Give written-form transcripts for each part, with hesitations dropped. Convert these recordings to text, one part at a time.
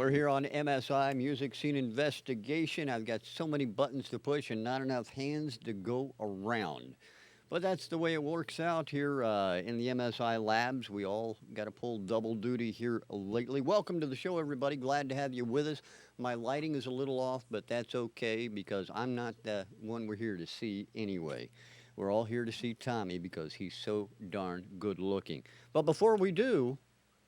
are here on MSI Music Scene Investigation. I've got so many buttons to push and not enough hands to go around. But that's the way it works out here in the MSI labs. We all got to pull double duty here lately. Welcome to the show, everybody. Glad to have you with us. My lighting is a little off, but that's okay because I'm not the one we're here to see anyway. We're all here to see Tommy because he's so darn good looking. But before we do,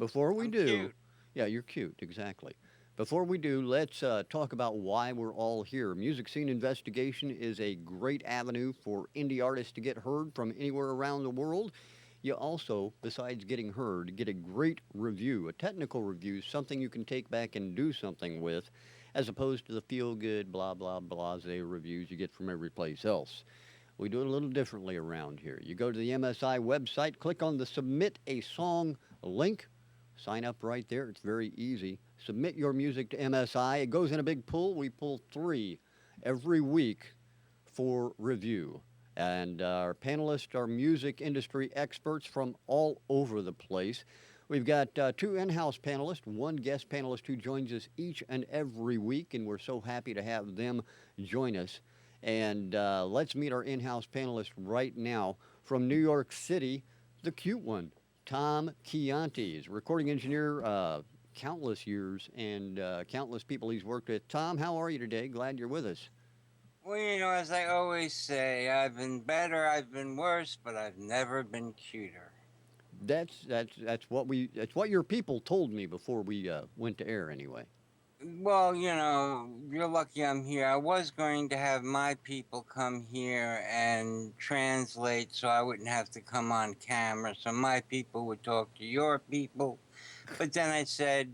I'm cute. yeah, you're cute, exactly. Before we do, let's talk about why we're all here. Music Scene Investigation is a great avenue for indie artists to get heard from anywhere around the world. You also, besides getting heard, get a great review, a technical review, something you can take back and do something with, as opposed to the feel good, blah, blah, blase reviews you get from every place else. We do it a little differently around here. You go to the MSI website, click on the Submit a Song link, sign up right there. It's very easy. Submit your music to MSI. It goes in a big pool. We pull 3 every week for review. And our panelists are music industry experts from all over the place. We've got 2 in-house panelists, 1 guest panelist who joins us each and every week, and we're so happy to have them join us. And let's meet our in-house panelist right now from New York City, the cute one, Tom Chianti. He's a recording engineer, countless years and countless people he's worked with. Tom, how are you today? Glad you're with us. Well, as I always say, I've been better, I've been worse, but I've never been cuter. That's what your people told me before we went to air anyway. Well, you're lucky I'm here. I was going to have my people come here and translate so I wouldn't have to come on camera, so my people would talk to your people. But then I said,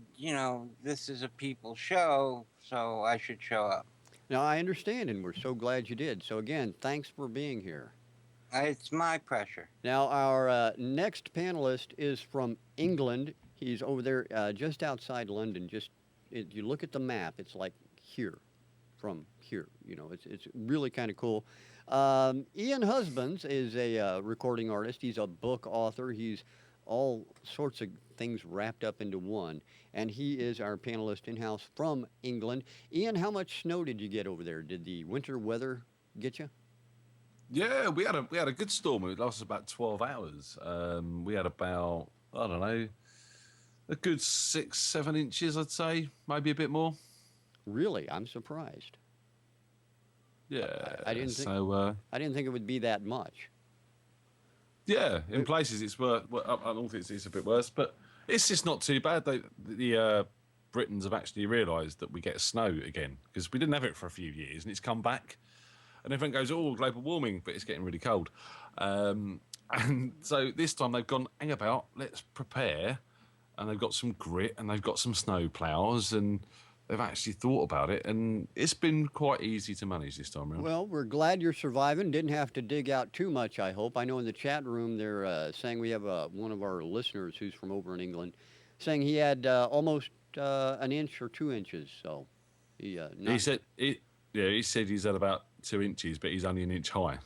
this is a people show, so I should show up. Now I understand, and we're so glad you did. So again, thanks for being here. It's my pressure. Now our next panelist is from England. He's over there just outside London. You look at the map, it's like here, from here. It's really kind of cool. Ian Husbands is a recording artist. He's a book author. He's all sorts of things wrapped up into one. And he is our panelist in-house from England. Ian, how much snow did you get over there? Did the winter weather get you? Yeah, we had a good storm. It lasted about 12 hours. We had about, I don't know, a good 6-7 inches, I'd say, maybe a bit more. Really? I'm surprised. Yeah. I didn't think it would be that much. Yeah, in places it's worse. Up north it's a bit worse, but it's just not too bad. The Britons have actually realised that we get snow again because we didn't have it for a few years, and it's come back. And everyone goes, "Oh, global warming," but it's getting really cold. And so this time they've gone, "Hang about, let's prepare." And they've got some grit and they've got some snow ploughs and they've actually thought about it, and it's been quite easy to manage this time around. Well, we're glad you're surviving. Didn't have to dig out too much, I hope. I know in the chat room they're saying we have one of our listeners who's from over in England saying he had almost an inch or 2 inches. So he said he's at about 2 inches, but he's only an inch high.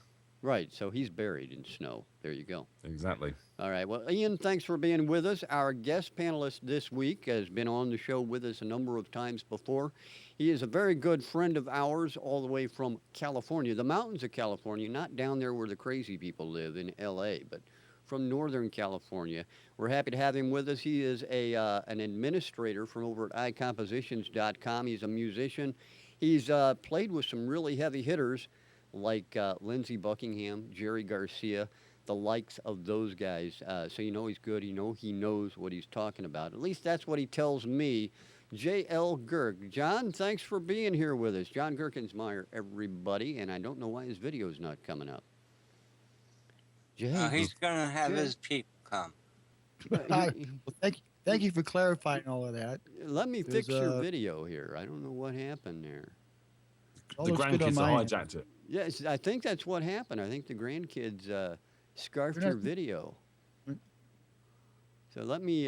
Right, so he's buried in snow. There you go. Exactly. All right. Well, Ian, thanks for being with us. Our guest panelist this week has been on the show with us a number of times before. He is a very good friend of ours all the way from California, the mountains of California, not down there where the crazy people live in L.A., but from Northern California. We're happy to have him with us. He is an administrator from over at iCompositions.com. He's a musician. He's played with some really heavy hitters like Lindsey Buckingham, Jerry Garcia, the likes of those guys. So he's good. He knows what he's talking about. At least that's what he tells me. J.L. Gerk. John, thanks for being here with us. John Gerkensmeyer, everybody. And I don't know why his video's not coming up. He's going to have his people come. Well, thank you for clarifying all of that. Let me fix your video here. I don't know what happened there. The grandkids hijacked it. Yes, I think that's what happened. I think the grandkids scarfed your video. So let me,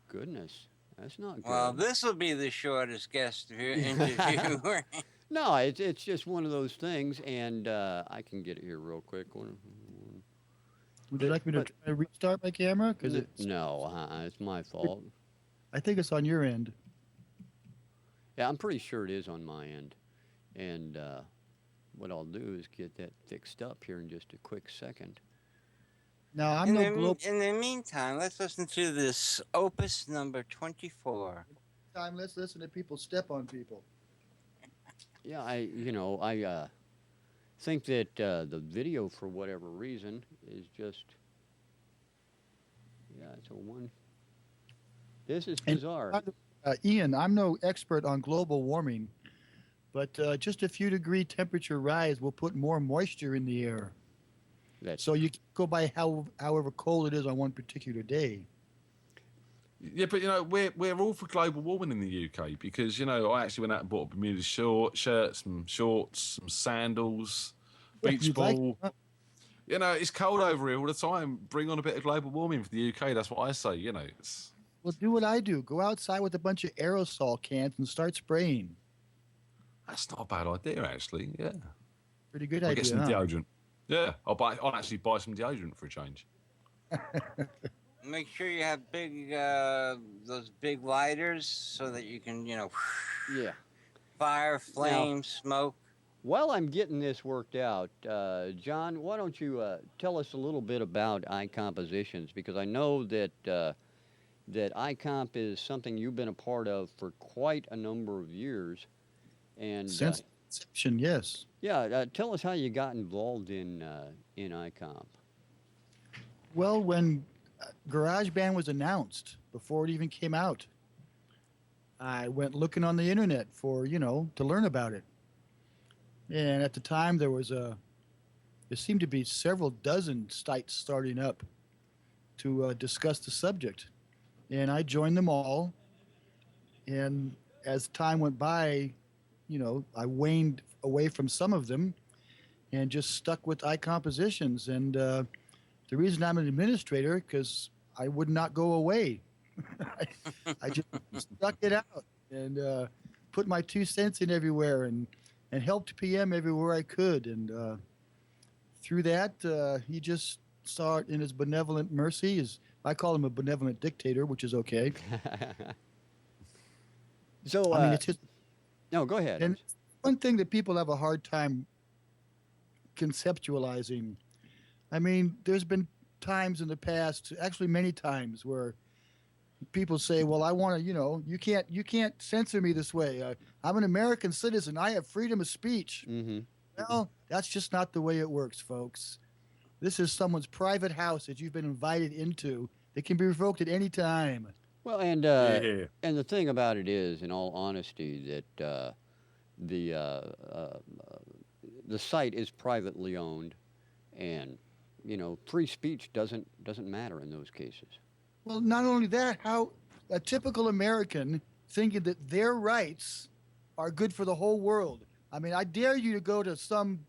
goodness, that's not good. Well, this will be the shortest guest interview. No, it's just one of those things, and I can get it here real quick. Would you like me to try to restart my camera? No, it's my fault. I think it's on your end. Yeah, I'm pretty sure it is on my end. And what I'll do is get that fixed up here in just a quick second. Now, I'm no global In the meantime, let's listen to this opus number 24. time. Let's listen to people step on people. Yeah, I think that the video, for whatever reason, is just, yeah, it's a one. This is And bizarre. Ian, I'm no expert on global warming, but just a few degree temperature rise will put more moisture in the air. So you can go by however cold it is on one particular day. Yeah, but we're all for global warming in the UK because I actually went out and bought a Bermuda shirt, some shorts, some sandals, beach You'd like ball. it, huh? It's cold over here all the time. Bring on a bit of global warming for the UK. That's what I say. It's Well, do what I do. Go outside with a bunch of aerosol cans and start spraying. that's not a bad idea actually. Yeah, Pretty good I'll idea, get some huh? deodorant. Yeah, I'll actually buy some deodorant for a change. Make sure you have those big lighters so that you can, Yeah. fire, flame, smoke. While I'm getting this worked out, John, why don't you tell us a little bit about eye compositions? Because I know that that iComp is something you've been a part of for quite a number of years. And Since inception, yes. yeah, tell us how you got involved in iComp. Well, when GarageBand was announced, before it even came out, I went looking on the internet for, to learn about it. And at the time, there seemed to be several dozen sites starting up to discuss the subject. And I joined them all. And as time went by, I waned away from some of them and just stuck with iCompositions. And the reason I'm an administrator, because I would not go away. I just stuck it out and put my 2 cents in everywhere and helped PM everywhere I could. And through that, he just saw it in his benevolent mercy. I call him a benevolent dictator, which is okay. So, I mean, it's just, no, go ahead. and one thing that people have a hard time conceptualizing. I mean, there's been times in the past, actually many times, where people say, "Well, I want to, you can't censor me this way. I'm an American citizen. I have freedom of speech." Mm-hmm. Well, that's just not the way it works, folks. This is someone's private house that you've been invited into. That can be revoked at any time. Well, and Yeah. and the thing about it is, in all honesty, that the site is privately owned, and free speech doesn't matter in those cases. Well, not only that, how a typical American thinking that their rights are good for the whole world. I mean, I dare you to go to some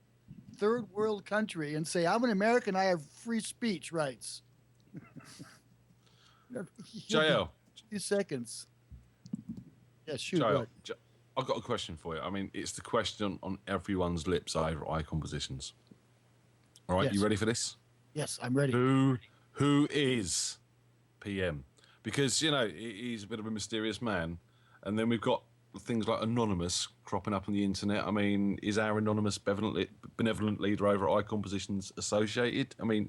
third world country and say, "I'm an American, I have free speech rights." JL, 2 seconds. Yeah, shoot. JL, Right. I've got a question for you. I mean, it's the question on everyone's lips over eye compositions. All right, Yes. you ready for this? Yes, I'm ready. Who is PM? Because he's a bit of a mysterious man, and then we've got things like Anonymous cropping up on the internet. I mean, is our Anonymous benevolent leader over at Eye Compositions associated? I mean,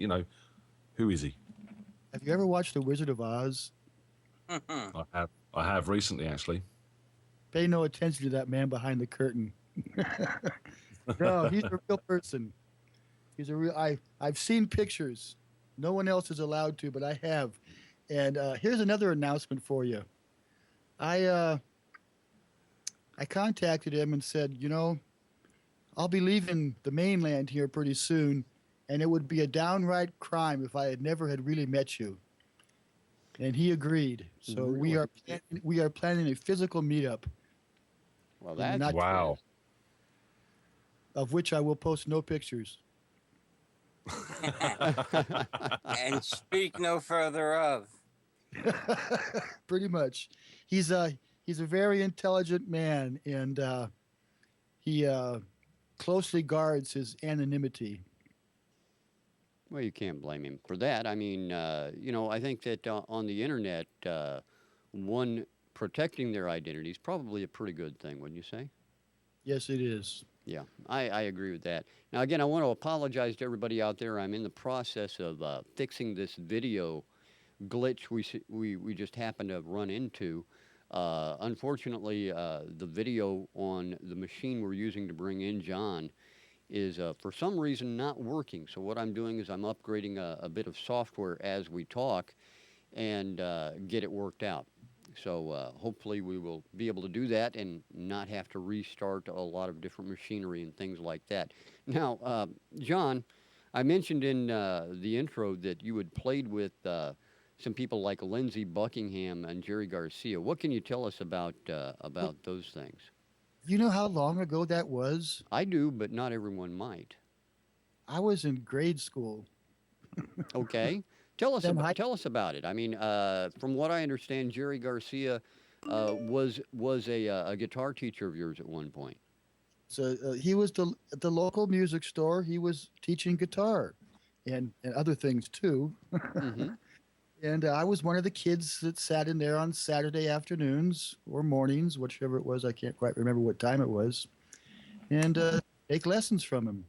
who is he? Have you ever watched The Wizard of Oz? I have recently actually. Pay no attention to that man behind the curtain. No, he's a real person. He's a real. I've seen pictures. No one else is allowed to, but I have. And here's another announcement for you. I contacted him and said, I'll be leaving the mainland here pretty soon, and it would be a downright crime if I had never had really met you. And he agreed. So Really? we are planning a physical meetup. Well, And that's not- Wow. Of which I will post no pictures. And speak no further of. Pretty much. He's a very intelligent man, and he closely guards his anonymity. Well, you can't blame him for that. I mean, I think that on the internet, one protecting their identity is probably a pretty good thing, wouldn't you say? Yes, it is. Yeah, I agree with that. Now, again, I want to apologize to everybody out there. I'm in the process of fixing this video glitch we just happened to run into. Unfortunately, the video on the machine we're using to bring in John is for some reason not working. So what I'm doing is I'm upgrading a bit of software as we talk and get it worked out. So hopefully we will be able to do that and not have to restart a lot of different machinery and things like that. Now, John, I mentioned in the intro that you had played with some people like Lindsey Buckingham and Jerry Garcia. What can you tell us about those things? You know how long ago that was? I do, but not everyone might. I was in grade school. Okay. Tell us Then tell us about it. I mean, from what I understand, Jerry Garcia was a guitar teacher of yours at one point. So he was at the local music store. He was teaching guitar and other things too. Hmm. And I was one of the kids that sat in there on Saturday afternoons or mornings, whichever it was. I can't quite remember what time it was. And take lessons from him.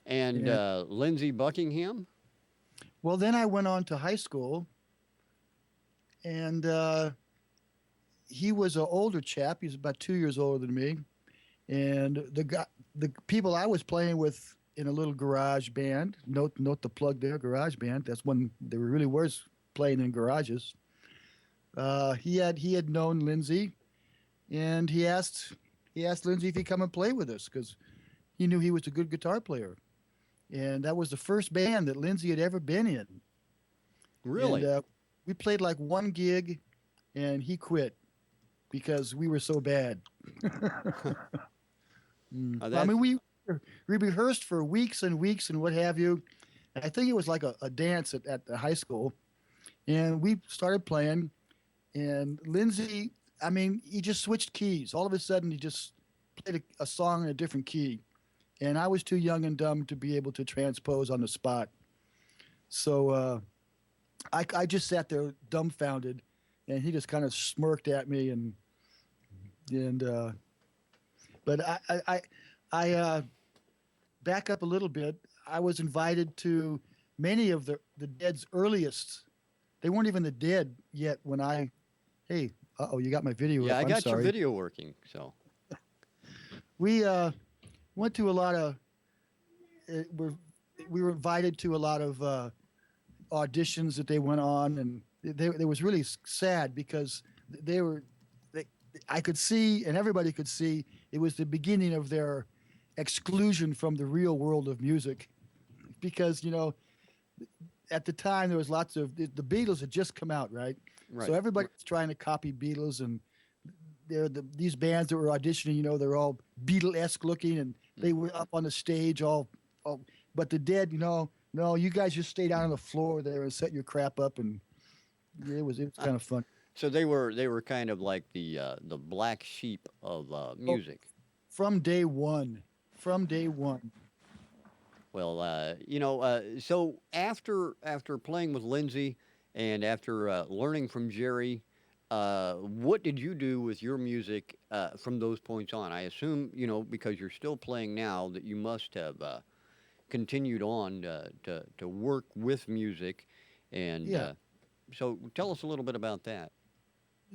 And Lindsey Buckingham? Well, then I went on to high school. And he was an older chap. He's about 2 years older than me. And the people I was playing with in a little garage band, note the plug there, garage band. That's when there really was playing in garages. He had known Lindsey, and he asked Lindsey if he'd come and play with us because he knew he was a good guitar player, and that was the first band that Lindsey had ever been in. Really? And, we played like one gig, and he quit because we were so bad. I mean, we rehearsed for weeks and weeks and what have you. I think it was like a dance at the high school. And we started playing. And Lindsey, I mean, he just switched keys. All of a sudden, he just played a song in a different key. And I was too young and dumb to be able to transpose on the spot. So I just sat there dumbfounded. And he just kind of smirked at me. But I back up a little bit. I was invited to many of the Dead's earliest. They weren't even the Dead yet when I. Hey, you got my video. Yeah, up. I I'm got your sorry. video working. So We went to a lot of. We were invited to a lot of auditions that they went on, and it was really sad because I could see, and everybody could see, it was the beginning of their exclusion from the real world of music, because at the time there was lots of the Beatles had just come out, right? So everybody was trying to copy Beatles, and these bands that were auditioning, they're all Beatle-esque looking, and they were up on the stage all but the Dead, no, you guys just stay down on the floor there and set your crap up, and it was kind of fun. So they were kind of like the black sheep of music. From day one. Well, so after playing with Lindsey and after learning from Jerry, what did you do with your music from those points on? I assume, because you're still playing now, that you must have continued on to work with music, and Yeah. So tell us a little bit about that.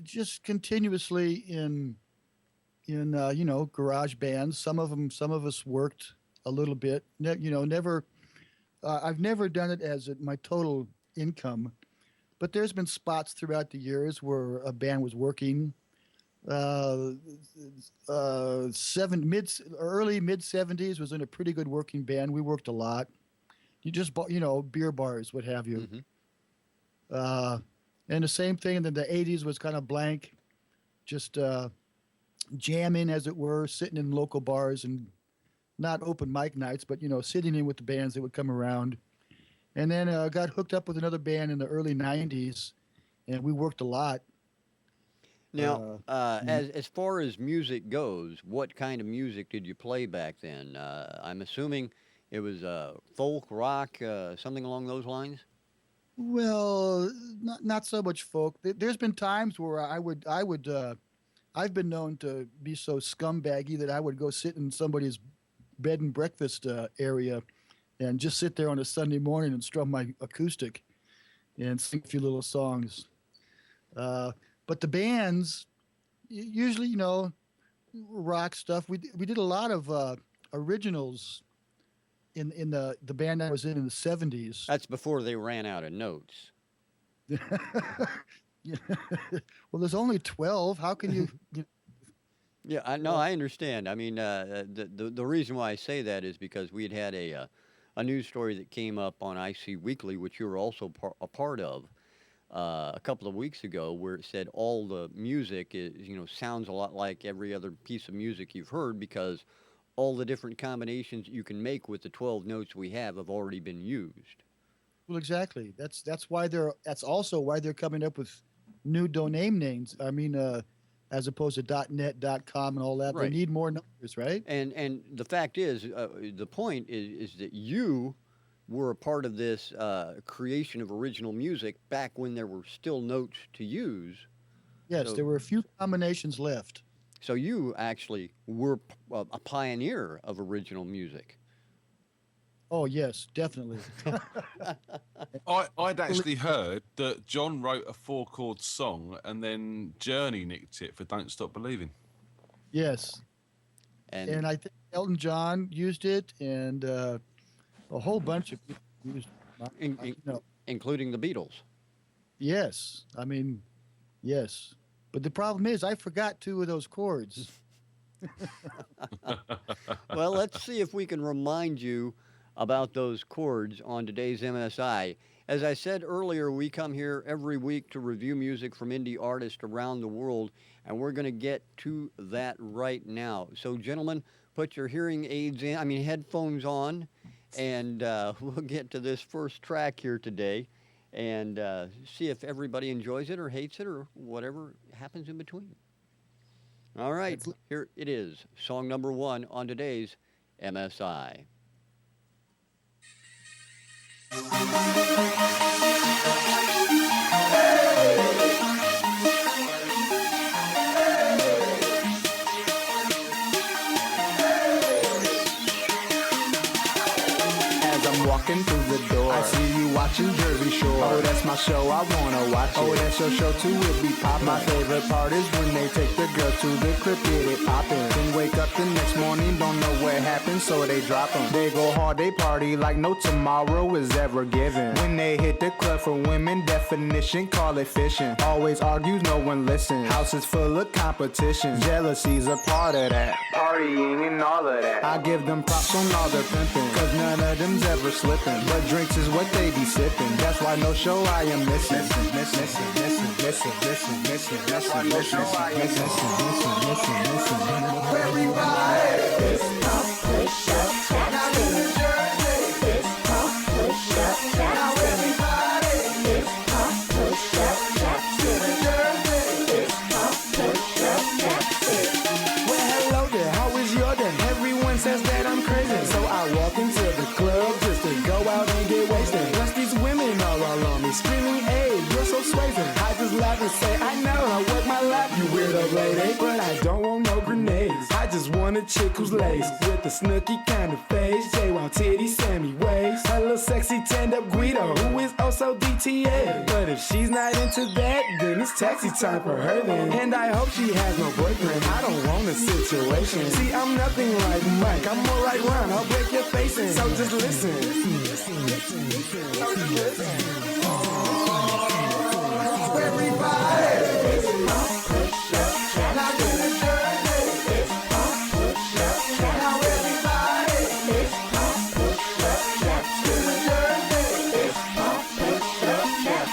Just continuously in garage bands. Some of us worked a little bit. Never. I've never done it as my total income, but there's been spots throughout the years where a band was working. Early mid 70s was in a pretty good working band. We worked a lot. You just bought, beer bars, what have you. Mm-hmm. And the same thing in the 80s was kind of blank, just jamming, as it were, sitting in local bars and not open mic nights, but, sitting in with the bands that would come around. And then got hooked up with another band in the early 90s, and we worked a lot. Now, as far as music goes, what kind of music did you play back then? I'm assuming it was folk, rock, something along those lines? Well, not so much folk. There's been times where I've been known to be so scumbaggy that I would go sit in somebody's bed and breakfast area and just sit there on a Sunday morning and strum my acoustic and sing a few little songs. But the bands, usually, rock stuff. We did a lot of originals in the band I was in the 70s. That's before they ran out of notes. Yeah. Well, there's only 12. How can you? Yeah, I understand. I mean, the reason why I say that is because we had a news story that came up on IC Weekly, which you were also a part of, a couple of weeks ago, where it said all the music is, sounds a lot like every other piece of music you've heard because all the different combinations you can make with the 12 notes we have already been used. Well, exactly. That's also why they're coming up with new domain names. I mean, as opposed to .net, .com, and all that. Right. They need more numbers, right? And the fact is, the point is that you were a part of this creation of original music back when there were still notes to use. Yes, So- there were a few combinations left. So you actually were a pioneer of original music. Oh, yes, definitely. I'd actually heard that John wrote a 4-chord song and then Journey nicked it for Don't Stop Believing. Yes. And I think Elton John used it, and a whole bunch of people used it. including the Beatles. Yes. I mean, yes. But the problem is I forgot 2 of those chords. Well, let's see if we can remind you about those chords on today's MSI. As I said earlier, we come here every week to review music from indie artists around the world, and we're going to get to that right now. So, gentlemen, put your hearing aids headphones on, and we'll get to this first track here today and see if everybody enjoys it or hates it or whatever happens in between. All right, here it is, song number 1 on today's MSI. Walking through the door, I see you watching Jersey Shore. Oh, that's my show, I wanna watch it. Oh, that's your show too, it be poppin'. My favorite part is when they take the girl to the crib, get it poppin'. Then wake up the next morning, don't know what happened, so they drop 'em. They go hard, they party like no tomorrow is ever given. When they hit the club for women, definition, call it fishing. Always argues, no one listens. House is full of competition. Jealousy's a part of that. Partying and all of that. I give them props on all their pimping, cause none of them's ever slipping. But drinks is what they be sipping. That's why no show I am missing. That's why no show I am missing. Everybody, it's pump, push up, tap. Now in the Jersey, it's pump, push up, tap. Now everybody, it's pump, push up, tap. In the Jersey, it's pump, push up, tap. Well, hello there, how is your day? Everyone says that I'm crazy, so I walk into the club just to go out and get wasted. Plus these women are all on me, screaming, hey, you're so swaying. I just laugh and say, I know, I work my lap, you weirdo lady. But I don't want no grenades, I just want a chick who's laced with a snooky kind of face, J-Wild titty, Sammy waist. A little sexy tanned-up Guido, who is also DTA. But if she's not into that, then it's taxi time for her then. And I hope she has no boyfriend, I don't want a situation. See, I'm nothing like Mike, I'm more like Ron, I'll break your face in. So just listen. Everybody, it's pump, push up, tap. Now in the Jersey, it's pump, push up, tap. Now everybody, it's pump, push up, tap. In the Jersey, it's pump, push up, tap.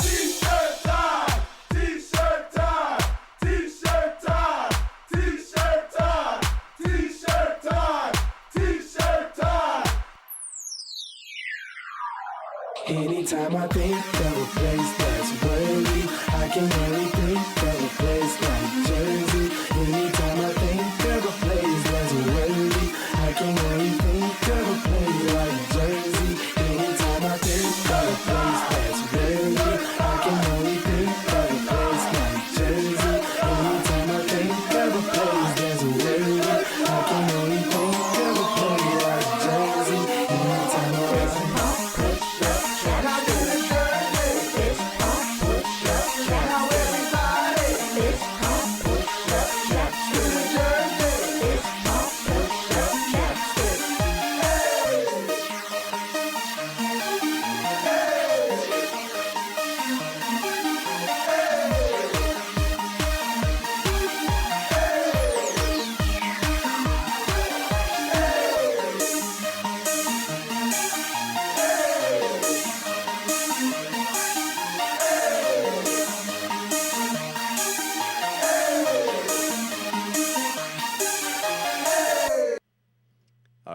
T-shirt time, T-shirt time, T-shirt time, T-shirt time, T-shirt time, T-shirt time. Anytime I think of a place that's worthy, I can only think of a place like Jersey. Anytime I think of a place that's worthy, I can only think of a place like Jersey. Anytime I think of a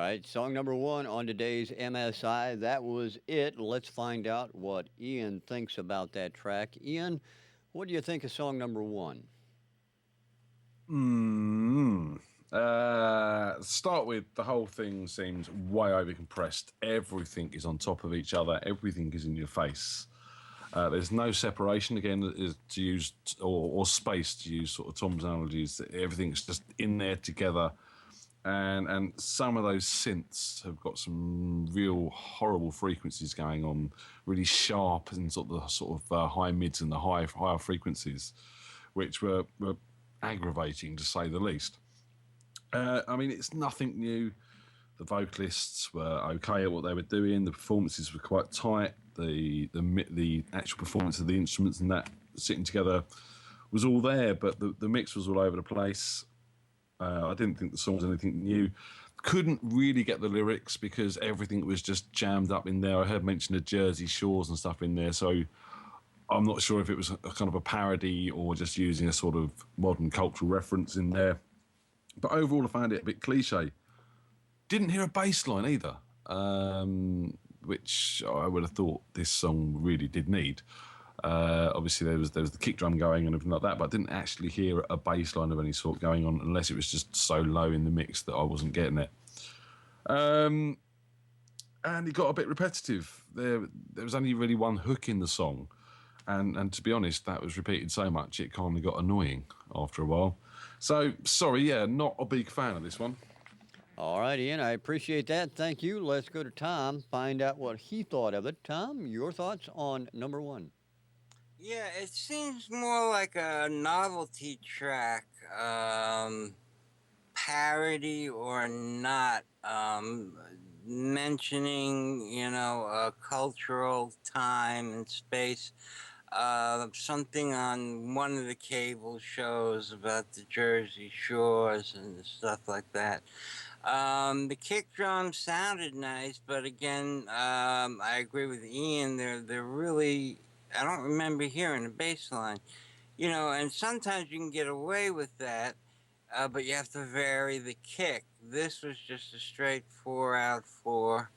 right, song number one on today's MSI. That was it. Let's find out what Ian thinks about that track. Ian, what do you think of song number one? Start with the whole thing seems way over compressed. Everything is on top of each other. Everything is in your face. There's no separation again to use or space to use sort of Tom's analogies. Everything's just in there together. And some of those synths have got some real horrible frequencies going on, really sharp and sort of high mids and the higher frequencies, which were aggravating to say the least. I mean, it's nothing new. The vocalists were okay at what they were doing. The performances were quite tight. The actual performance of the instruments and that sitting together was all there, but the mix was all over the place. I didn't think the song was anything new. Couldn't really get the lyrics because everything was just jammed up in there. I heard mention of Jersey Shores and stuff in there, so I'm not sure if it was a kind of a parody or just using a sort of modern cultural reference in there. But overall, I found it a bit cliche. Didn't hear a bass line either, which I would have thought this song really did need. Obviously, there was the kick drum going and everything like that, but I didn't actually hear a bass line of any sort going on unless it was just so low in the mix that I wasn't getting it. And it got a bit repetitive. There was only really one hook in the song, and to be honest, that was repeated so much it kind of got annoying after a while. So, sorry, yeah, not a big fan of this one. All right, Ian, I appreciate that. Thank you. Let's go to Tom, find out what he thought of it. Tom, your thoughts on number one? Yeah, it seems more like a novelty track, parody or not, mentioning, a cultural time and space. Something on one of the cable shows about the Jersey Shores and stuff like that. The kick drum sounded nice, but again, I agree with Ian. They're really, I don't remember hearing a bass line, and sometimes you can get away with that, but you have to vary the kick. This was just a straight 4/4.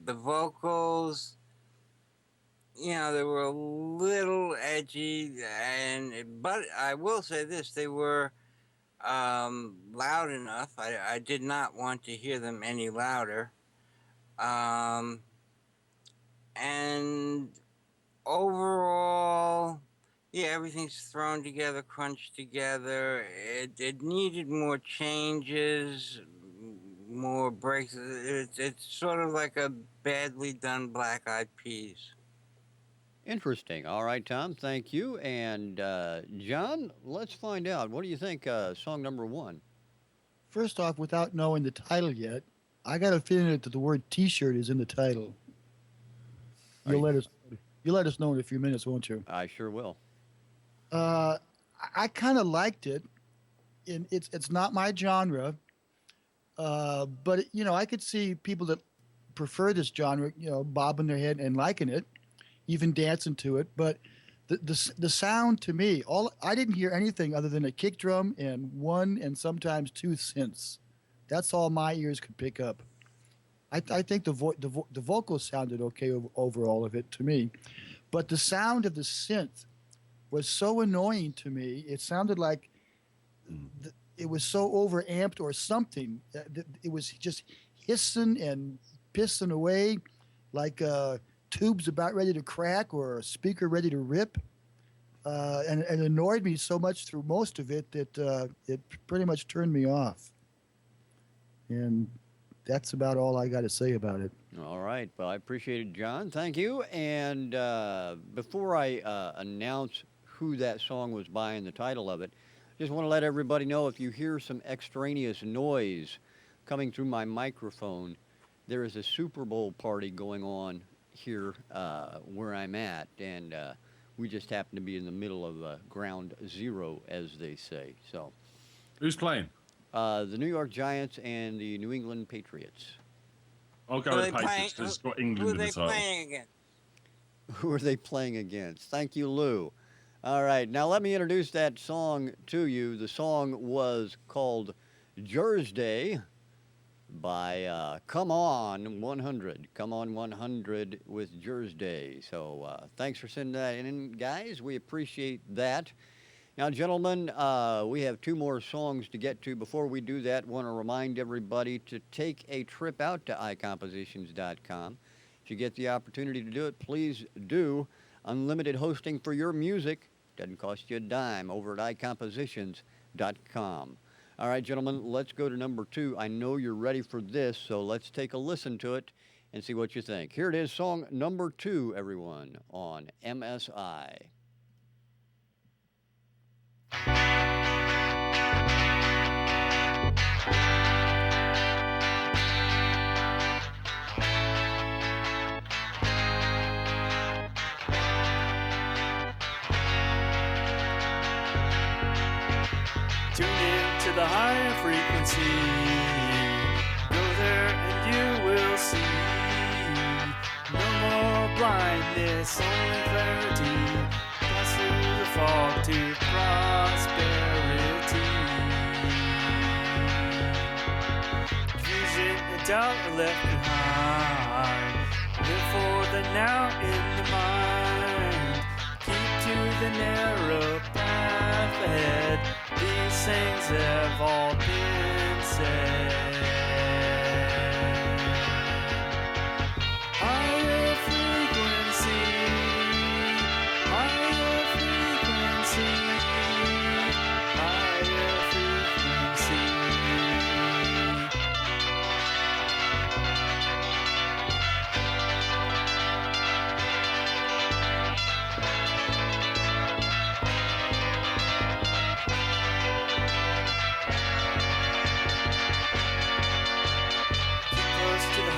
The vocals, they were a little edgy, but I will say this: they were loud enough. I did not want to hear them any louder. And overall, yeah, everything's thrown together, crunched together. It needed more changes, more breaks. It's sort of like a badly done Black Eyed Peas. Interesting. All right, Tom, thank you. And John, let's find out. What do you think song number one? First off, without knowing the title yet, I got a feeling that the word T-shirt is in the title. You'll let us know in a few minutes, won't you? I sure will. I kind of liked it. It's not my genre, but I could see people that prefer this genre, bobbing their head and liking it, even dancing to it. But the sound to me, I didn't hear anything other than a kick drum and one and sometimes two synths. That's all my ears could pick up. I think the vocals sounded okay overall of it to me, but the sound of the synth was so annoying to me. It sounded like it was so overamped or something. It was just hissing and pissing away like tubes about ready to crack or a speaker ready to rip. And it annoyed me so much through most of it that it pretty much turned me off. And that's about all I got to say about it. All right. Well, I appreciate it, John. Thank you. And before I announce who that song was by and the title of it, just want to let everybody know if you hear some extraneous noise coming through my microphone, there is a Super Bowl party going on here where I'm at, and we just happen to be in the middle of ground zero, as they say. So, Who's playing? the New York Giants and the New England Patriots. I'll go Who are with they Patriots because it's got Who England are in the they title. playing against? Who are they playing against? Thank you, Lou. All right, now let me introduce that song to you. The song was called Jerzday, by Come On 100. Come On 100 with Jerzday. So thanks for sending that in, guys. We appreciate that. Now, gentlemen, we have two more songs to get to. Before we do that, want to remind everybody to take a trip out to iCompositions.com. If you get the opportunity to do it, please do. Unlimited hosting for your music. Doesn't cost you a dime over at iCompositions.com. All right, gentlemen, let's go to number 2. I know you're ready for this, so let's take a listen to it and see what you think. Here it is, song number 2, everyone, on MSI. Tune in to the higher frequency. Go there and you will see. No more blindness, only clarity. Pass through the fog to prosperity. Confusion and doubt are left behind. Live for the now in the mind. Keep to the narrow path ahead. These things have all been said. Higher frequency, higher frequency, higher frequency.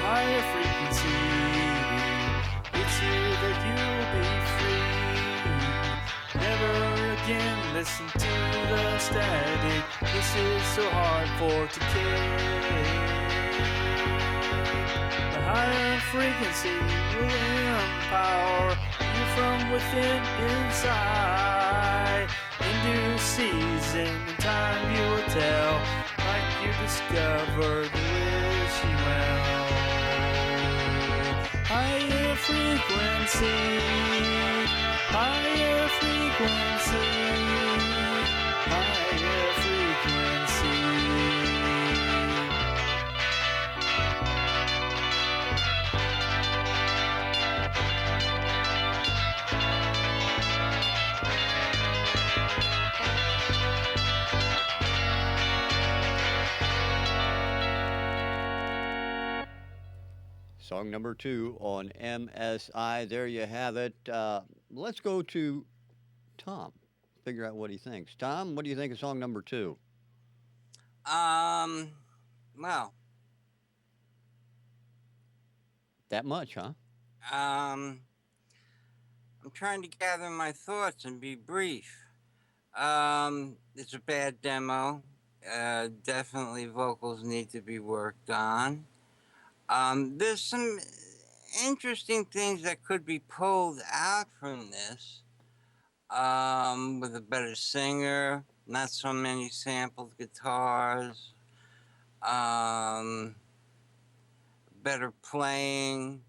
Higher frequency, it's here that you'll be free. Never again listen to the static. This is so hard for to carry. The higher frequency will empower you from within inside. In due season and time you will tell, like you discovered the wishing well. Higher frequency, higher frequency, higher frequency. Song number 2 on MSI. There you have it. Let's go to Tom. Figure out what he thinks. Tom, what do you think of song number 2? Well, That much, huh? I'm trying to gather my thoughts and be brief. It's a bad demo. Definitely vocals need to be worked on. There's some interesting things that could be pulled out from this, with a better singer, not so many sampled guitars, better playing,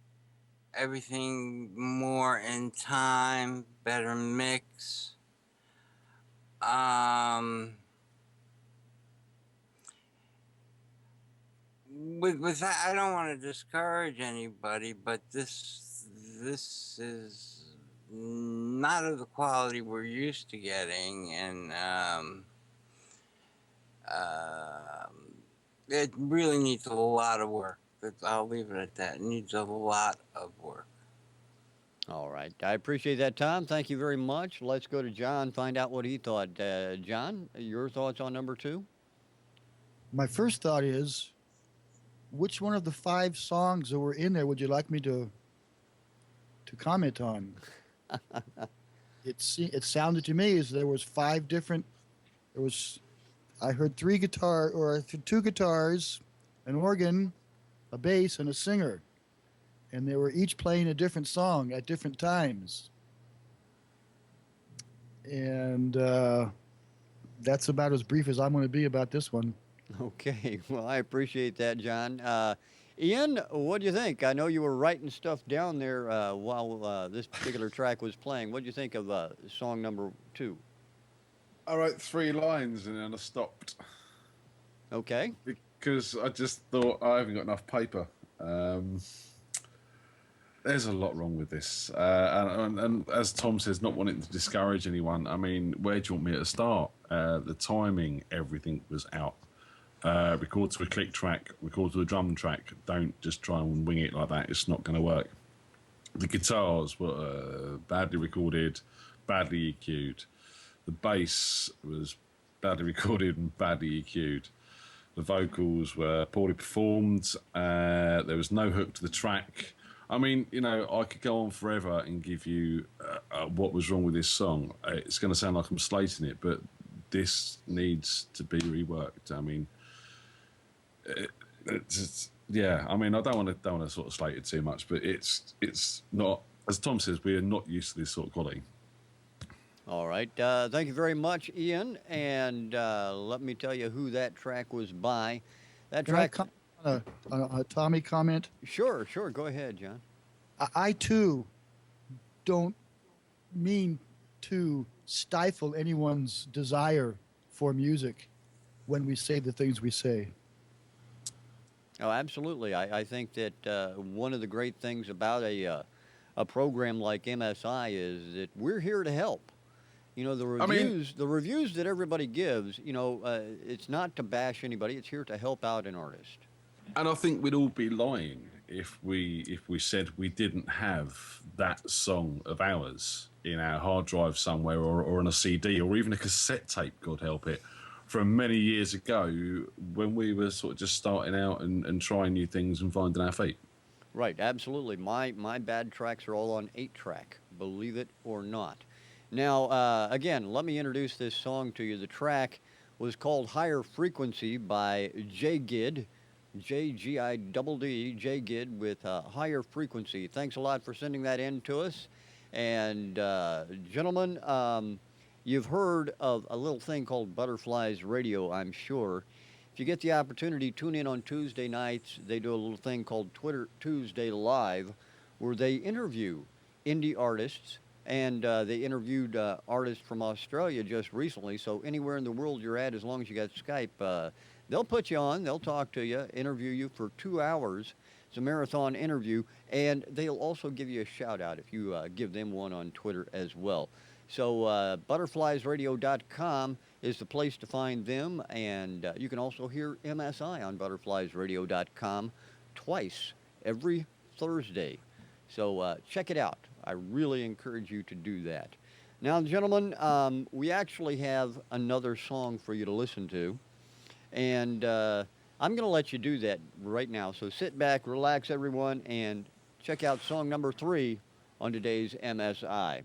everything more in time, better mix. With that, I don't want to discourage anybody, but this is not of the quality we're used to getting, and it really needs a lot of work. I'll leave it at that. It needs a lot of work. All right. I appreciate that, Tom. Thank you very much. Let's go to John, find out what he thought. John, your thoughts on number 2? My first thought is, which one of the 5 songs that were in there would you like me to comment on? It sounded to me as there was 5 different. I heard 2 guitars, an organ, a bass, and a singer, and they were each playing a different song at different times. And that's about as brief as I'm going to be about this one. Okay, well, I appreciate that, John. Ian, what do you think? I know you were writing stuff down there while this particular track was playing. What do you think of song number 2? I wrote 3 lines and then I stopped Okay. because I just thought I haven't got enough paper. There's a lot wrong with this, and as Tom says, not wanting to discourage anyone. I mean, where do you want me to start? The timing, everything was out. Record to a click track, record to a drum track. Don't just try and wing it like that. It's not going to work. The guitars were badly recorded, badly EQ'd. The bass was badly recorded and badly EQ'd. The vocals were poorly performed. There was no hook to the track. I mean, you know, I could go on forever and give you what was wrong with this song. It's going to sound like I'm slating it, but this needs to be reworked. I mean, yeah. I mean, I don't want to sort of slate it too much, but it's not, as Tom says, we are not used to this sort of quality. All right. Thank you very much, Ian. And let me tell you who that track was by. That Can I track. a Tommy comment? Sure. Go ahead, John. I too don't mean to stifle anyone's desire for music when we say the things we say. Oh, absolutely. I think that one of the great things about a program like MSI is that we're here to help. You know, the reviews that everybody gives, you know, it's not to bash anybody. It's here to help out an artist. And I think we'd all be lying if we said we didn't have that song of ours in our hard drive somewhere or on a CD or even a cassette tape, God help it, from many years ago when we were sort of just starting out and trying new things and finding our feet. Right, absolutely. My bad tracks are all on 8-track, believe it or not. Now, again, let me introduce this song to you. The track was called Higher Frequency by JGIDD, JGIDD, JGIDD with Higher Frequency. Thanks a lot for sending that in to us. And, gentlemen, you've heard of a little thing called Butterflies Radio, I'm sure. If you get the opportunity, tune in on Tuesday nights. They do a little thing called Twitter Tuesday Live, where they interview indie artists. And they interviewed artists from Australia just recently. So anywhere in the world you're at, as long as you got Skype, they'll put you on. They'll talk to you, interview you for 2 hours. It's a marathon interview. And they'll also give you a shout-out if you give them one on Twitter as well. So butterfliesradio.com is the place to find them. And you can also hear MSI on butterfliesradio.com twice every Thursday. So check it out. I really encourage you to do that. Now, gentlemen, we actually have another song for you to listen to. And I'm going to let you do that right now. So sit back, relax, everyone, and check out song number 3 on today's MSI.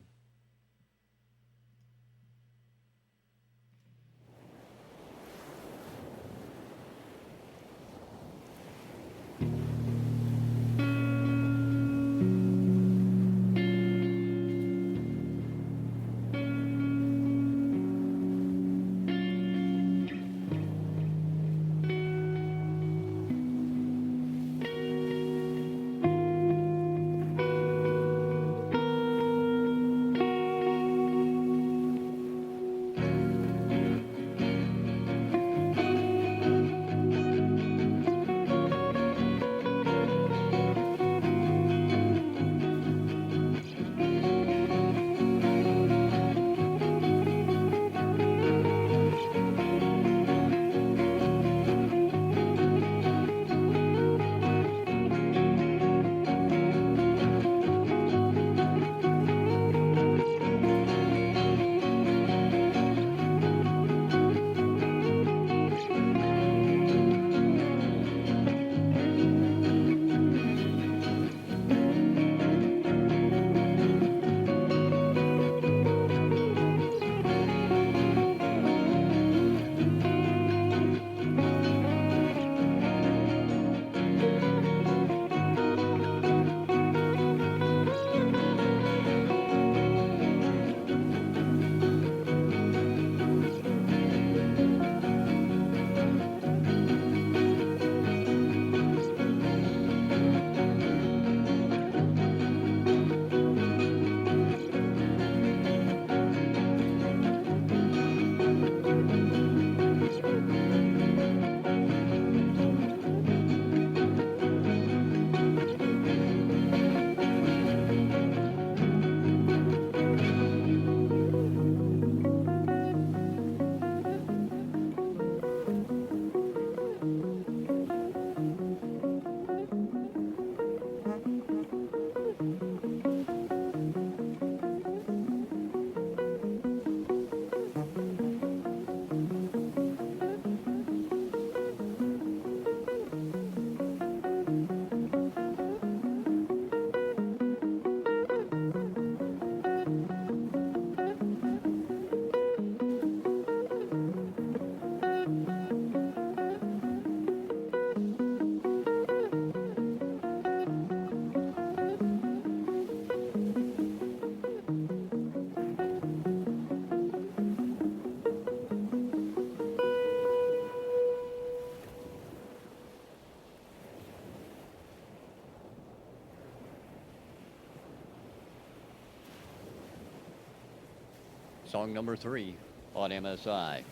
Song number 3 on MSI.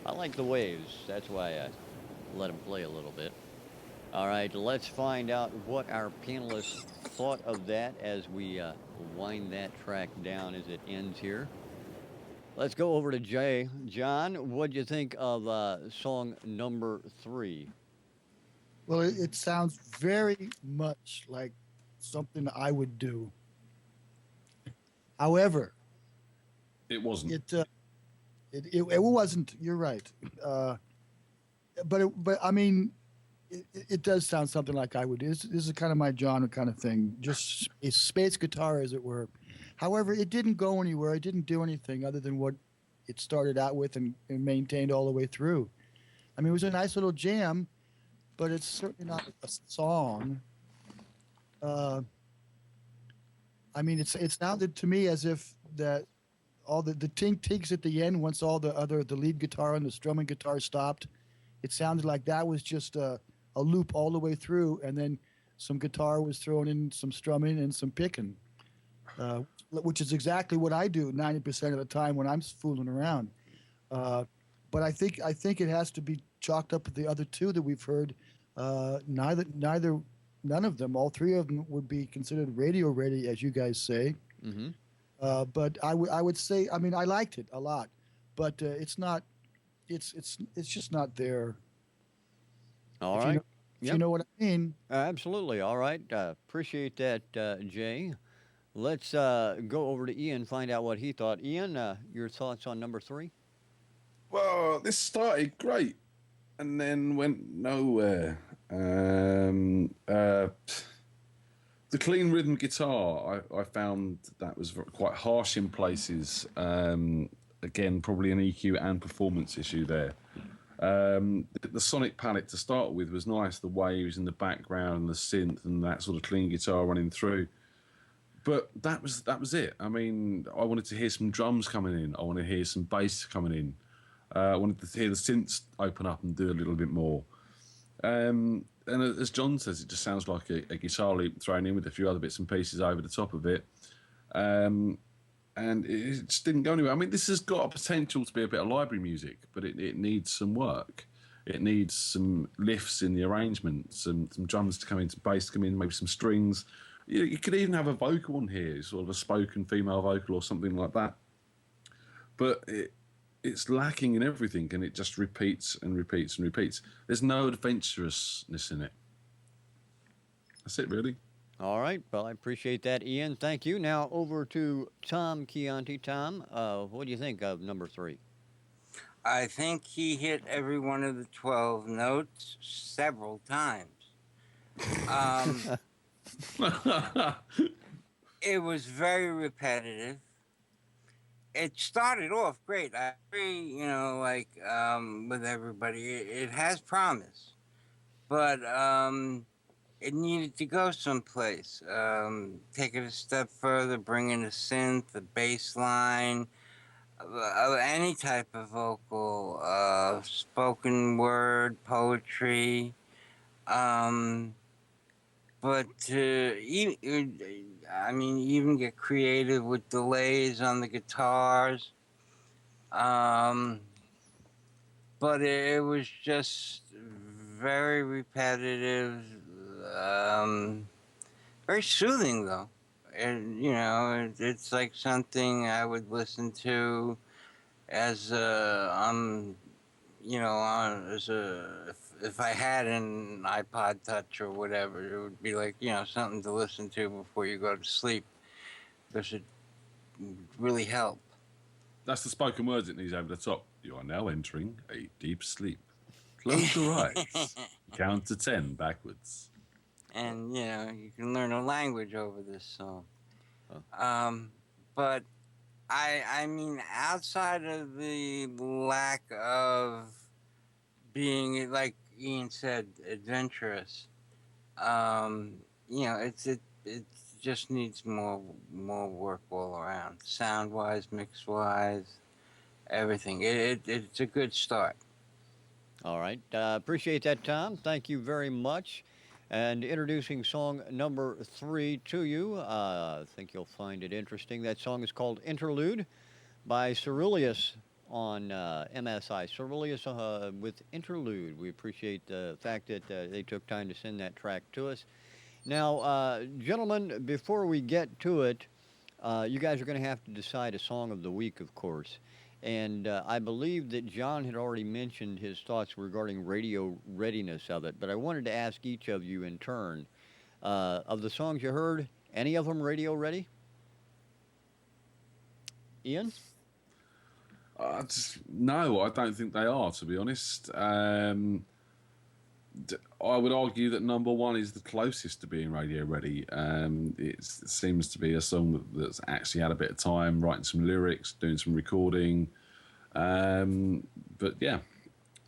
I like the waves. That's why I let them play a little bit. All right, let's find out what our panelists thought of that as we wind that track down as it ends here. Let's go over to Jay. John, what'd you think of song number 3? Well, it sounds very much like something I would do. However, It wasn't. it wasn't. You're right. But I mean, it does sound something like I would do. This is kind of my genre kind of thing. Just a space guitar, as it were. However, it didn't go anywhere. It didn't do anything other than what it started out with and maintained all the way through. I mean, it was a nice little jam, but it's certainly not a song. I mean, it sounded to me as if that all the tink tinks at the end, once all the lead guitar and the strumming guitar stopped, it sounded like that was just a loop all the way through, and then some guitar was thrown in, some strumming and some picking, which is exactly what I do 90% of the time when I'm fooling around. But I think it has to be chalked up with the other two that we've heard. None of them, all three of them, would be considered radio ready, as you guys say. Mm-hmm. But I would say, I mean, I liked it a lot, but it's not. It's just not there. All If right. You know, if you know what I mean. Absolutely. All right. Appreciate that, Jay. Let's go over to Ian, find out what he thought. Ian, your thoughts on number 3? Well, this started great and then went nowhere. The clean rhythm guitar, I found that was quite harsh in places. Again, probably an EQ and performance issue there. The sonic palette to start with was nice, the waves in the background and the synth and that sort of clean guitar running through. But that was it. I mean, I wanted to hear some drums coming in. I wanted to hear some bass coming in. I wanted to hear the synths open up and do a little bit more. And as John says, it just sounds like a guitar loop thrown in with a few other bits and pieces over the top of it. And it just didn't go anywhere. I mean, this has got a potential to be a bit of library music, but it needs some work. It needs some lifts in the arrangement, some drums to come in, some bass to come in, maybe some strings. You could even have a vocal on here, sort of a spoken female vocal or something like that. But it's lacking in everything, and it just repeats and repeats and repeats. There's no adventurousness in it. That's it, really. All right. Well, I appreciate that, Ian. Thank you. Now over to Tom Chianti. Tom, what do you think of number 3? I think he hit every one of the 12 notes several times. It was very repetitive. It started off great. I agree, with everybody. It has promise, but it needed to go someplace. Take it a step further, bring in a synth, a bass line, any type of vocal, spoken word, poetry. But even get creative with delays on the guitars. But it was just very repetitive, very soothing though. And it's like something I would listen to as if I had an iPod Touch or whatever, it would be like, something to listen to before you go to sleep. Because it would really help. That's the spoken words it needs over the top. You are now entering a deep sleep. Close your eyes. Count to 10 backwards. And, you can learn a language over this song. But, I mean, outside of the lack of being, like Ian said, adventurous, it just needs more work all around, sound wise, mix wise, everything. It's a good start. All right. Appreciate that, Tom. Thank you very much. And introducing song number 3 to you. I think you'll find it interesting. That song is called Interlude by Ceruleus on MSI. Ceruleus with Interlude. We appreciate the fact that they took time to send that track to us. Now, gentlemen, before we get to it, you guys are going to have to decide a song of the week, of course. And I believe that John had already mentioned his thoughts regarding radio readiness of it. But I wanted to ask each of you in turn, of the songs you heard, any of them radio ready? Ian? No, I don't think they are, to be honest. I would argue that number one is the closest to being radio ready. It seems to be a song that's actually had a bit of time writing some lyrics, doing some recording. But yeah,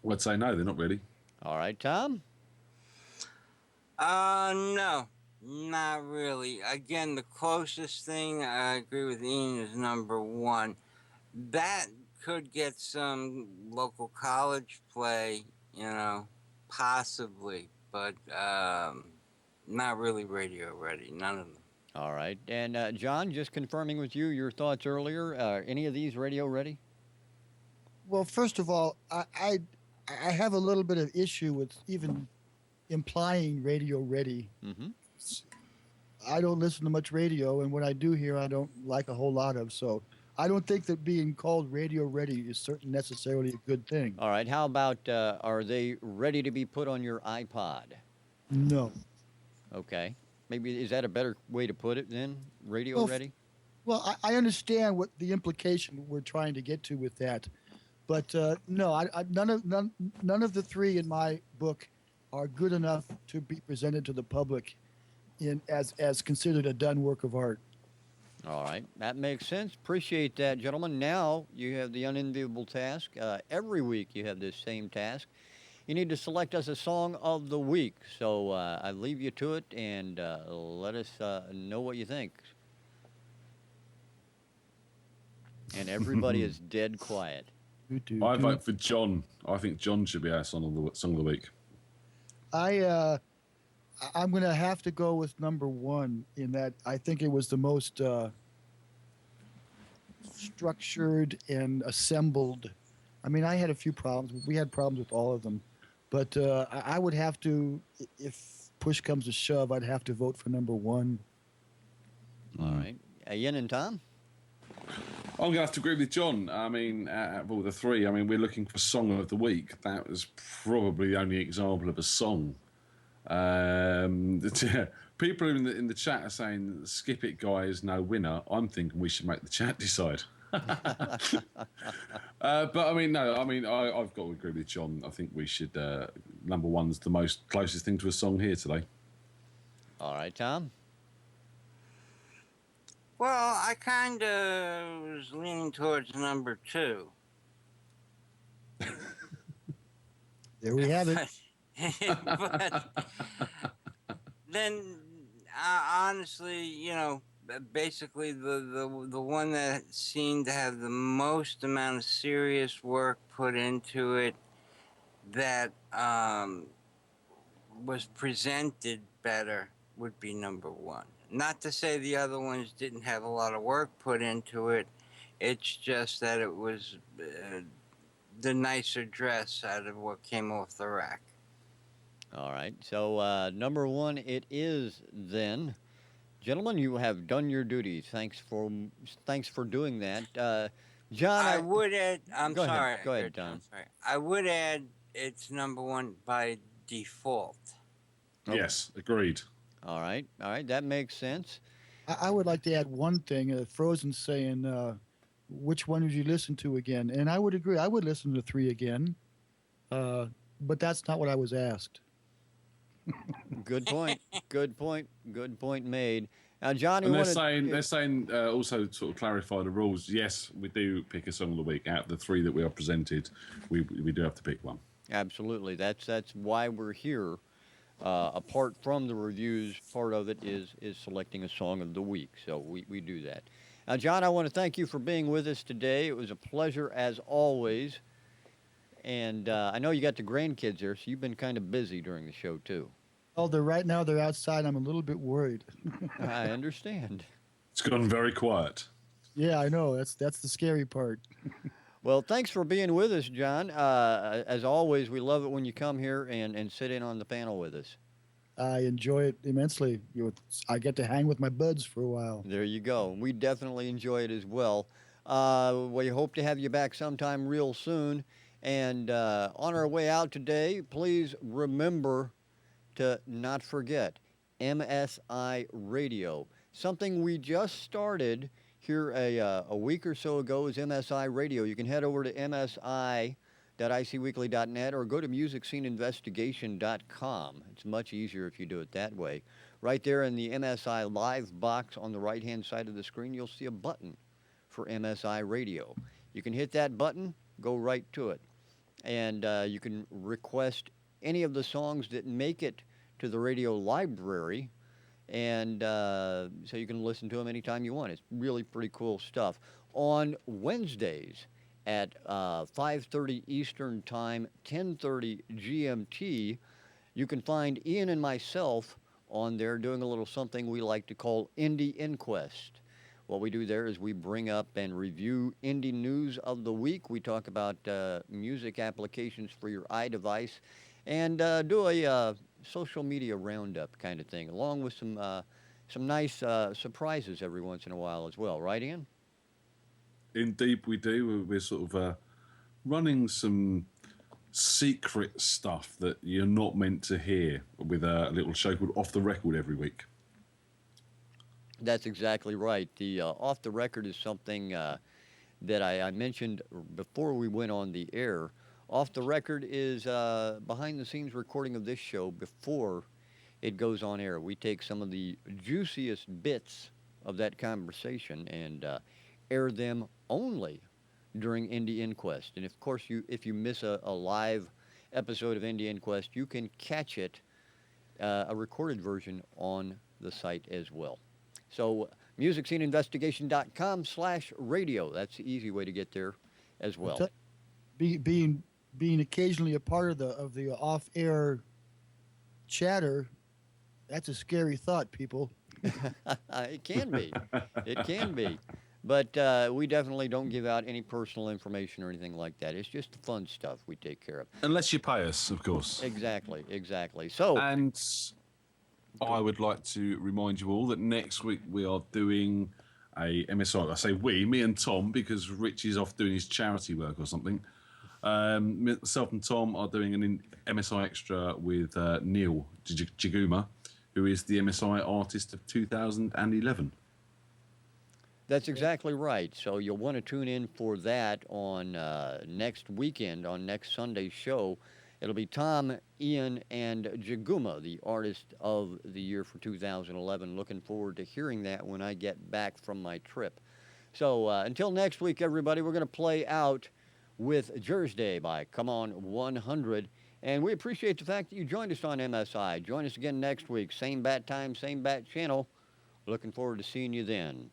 I'd say no, they're not really. All right, Tom? No, not really. Again, the closest thing I agree with Ian is number one. That could get some local college play, possibly, but not really radio ready. None of them. All right. And John, just confirming with you your thoughts earlier, any of these radio ready? Well, first of all, I have a little bit of issue with even implying radio ready. Mm-hmm. I don't listen to much radio, and what I do hear, I don't like a whole lot of. So I don't think that being called radio ready is certainly necessarily a good thing. All right. How about are they ready to be put on your iPod? No. Okay. Maybe is that a better way to put it then? Radio Well, ready? Well, I understand what the implication we're trying to get to with that, but no, none of the three in my book are good enough to be presented to the public as considered a done work of art. All right. That makes sense. Appreciate that, gentlemen. Now you have the unenviable task. Every week you have this same task. You need to select us a song of the week. So I leave you to it and let us know what you think. And everybody is dead quiet. I vote for John. I think John should be our song of the week. I'm going to have to go with number one in that I think it was the most structured and assembled. I mean, I had a few problems. We had problems with all of them. But I would have to, if push comes to shove, I'd have to vote for number one. All right. Ian and Tom? I'm going to have to agree with John. I mean, out of all the three, I mean, we're looking for Song of the Week. That was probably the only example of a song. People in the chat are saying skip it, guys, no winner. I'm thinking we should make the chat decide. But I mean, no, I mean, I've got to agree with John. I think we should. Number one's the most closest thing to a song here today. All right, Tom? Well, I kind of was leaning towards number two. There we have it. But then, honestly, basically the one that seemed to have the most amount of serious work put into it, that was presented better, would be number one. Not to say the other ones didn't have a lot of work put into it. It's just that it was the nicer dress out of what came off the rack. All right. So number one, it is then. Gentlemen, you have done your duty. Thanks for doing that. John, I would add. Go ahead. Go ahead, Don. I'm sorry. I would add it's number one by default. Okay. Yes, agreed. All right. That makes sense. I would like to add one thing. Frozen saying, which one would you listen to again? And I would agree. I would listen to 3 again. But that's not what I was asked. Good point. Good point. Good point made. Now, John, And they're saying also sort of clarify the rules. Yes, we do pick a song of the week out of the 3 that we are presented. We do have to pick one. Absolutely. That's why we're here. Apart from the reviews, part of it is selecting a song of the week. So we do that. Now, John, I want to thank you for being with us today. It was a pleasure as always. And I know you got the grandkids there, so you've been kind of busy during the show, too. Although right now they're outside, I'm a little bit worried. I understand. It's gone very quiet. Yeah, I know. That's the scary part. Well, thanks for being with us, John. As always, we love it when you come here and sit in on the panel with us. I enjoy it immensely. I get to hang with my buds for a while. There you go. We definitely enjoy it as well. We hope to have you back sometime real soon. And on our way out today, please remember to not forget MSI Radio. Something we just started here a week or so ago is MSI Radio. You can head over to msi.icweekly.net or go to musicsceneinvestigation.com. It's much easier if you do it that way. Right there in the MSI Live box on the right-hand side of the screen, you'll see a button for MSI Radio. You can hit that button, go right to it. And you can request any of the songs that make it to the radio library, and so you can listen to them anytime you want. It's really pretty cool stuff. On Wednesdays at 5:30 Eastern Time, 10:30 GMT, you can find Ian and myself on there doing a little something we like to call Indie Inquest. What we do there is we bring up and review indie news of the week. We talk about music applications for your iDevice and do a social media roundup kind of thing, along with some nice surprises every once in a while as well. Right, Ian? Indeed, we do. We're sort of running some secret stuff that you're not meant to hear with a little show called Off the Record every week. That's exactly right. The Off the Record is something that I mentioned before we went on the air. Off the Record is behind-the-scenes recording of this show before it goes on air. We take some of the juiciest bits of that conversation and air them only during Indie Inquest. And of course, if you miss a live episode of Indie Inquest, you can catch it, a recorded version, on the site as well. So musicsceneinvestigation.com/radio. That's the easy way to get there as well. Being occasionally a part of the off-air chatter, that's a scary thought, people. It can be. It can be. But we definitely don't give out any personal information or anything like that. It's just the fun stuff we take care of. Unless you pay us, of course. Exactly. So, and I would like to remind you all that next week we are doing a MSI. I say we, me and Tom, because Rich is off doing his charity work or something. Myself and Tom are doing an MSI Extra with Neil Jiguma, who is the MSI Artist of 2011. that's exactly right. So you'll want to tune in for that on next weekend, on next Sunday's show. It'll be Tom, Ian, and Jiguma, the Artist of the Year for 2011. Looking forward to hearing that when I get back from my trip. So until next week, everybody, we're going to play out with Jerzday by Come On 100. And we appreciate the fact that you joined us on MSI. Join us again next week. Same bat time, same bat channel. Looking forward to seeing you then.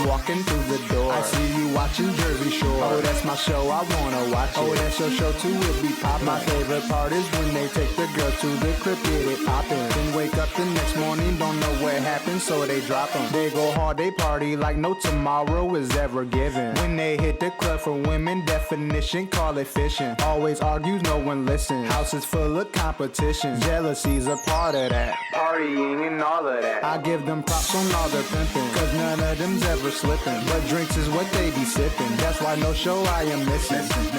Walking through the door, I see you watching Jersey Shore. Oh, that's my show, I wanna watch it. Oh, that's your show too, it be poppin'. My favorite part is when they take the girl to the crib, get it poppin'. Then wake up the next morning, don't know what happened, so they drop 'em. They go hard, they party like no tomorrow is ever given. When they hit the club for women, definition, call it fishing. Always argues, no one listens. House is full of competition. Jealousy's a part of that. Partying and all of that. I give them props on all their pimping, cause none of them's ever slipping. But drinks is what they be sipping. That's why no show I am missing. Missing.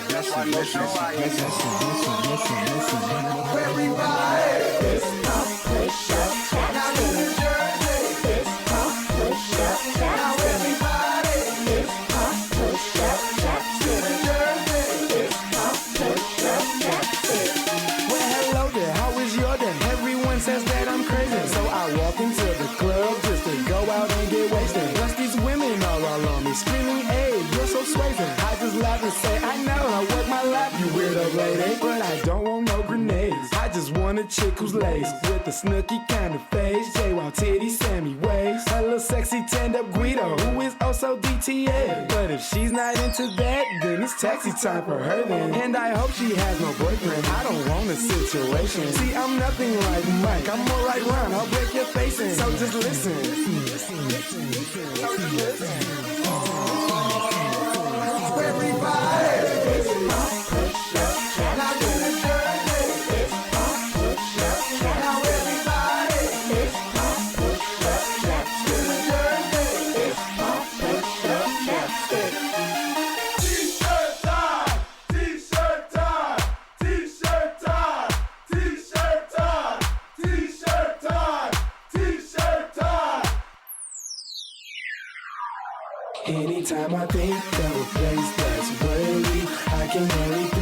That's why no show I am missing. Everybody, This pump push up now tap this is Jersey. This pump push up Now tap everybody, This pump push up tap this is Jersey. This pump push up tap well, hello there, how is your day? Everyone says that I'm crazy, so I walk into the club just to go out and get wasted. Plus these women all on me, screaming, hey, you're so swaying. I just laugh and say, I know, I work my life, you weirdo lady. it, but I don't want no grenades. I just want a chick who's laced with a snooky kind of face. J-Wild titty, Sammy waist. A little sexy tanned-up Guido who is also DTA. But if she's not into that, then it's taxi time for her then. And I hope she has no boyfriend. I don't want a situation. See, I'm nothing like Mike. I'm more like Ron. I'll break your face in. So just listen. Everybody, it's pop push-up challenge. Now to the Jersey, it's pop push-up challenge. Now everybody, it's pop push-up challenge. To the Jersey, it's pop push-up challenge. T-shirt time, T-shirt time, T-shirt time, T-shirt time, T-shirt time, T-shirt time. Anytime I think of a place that's worthy, I can only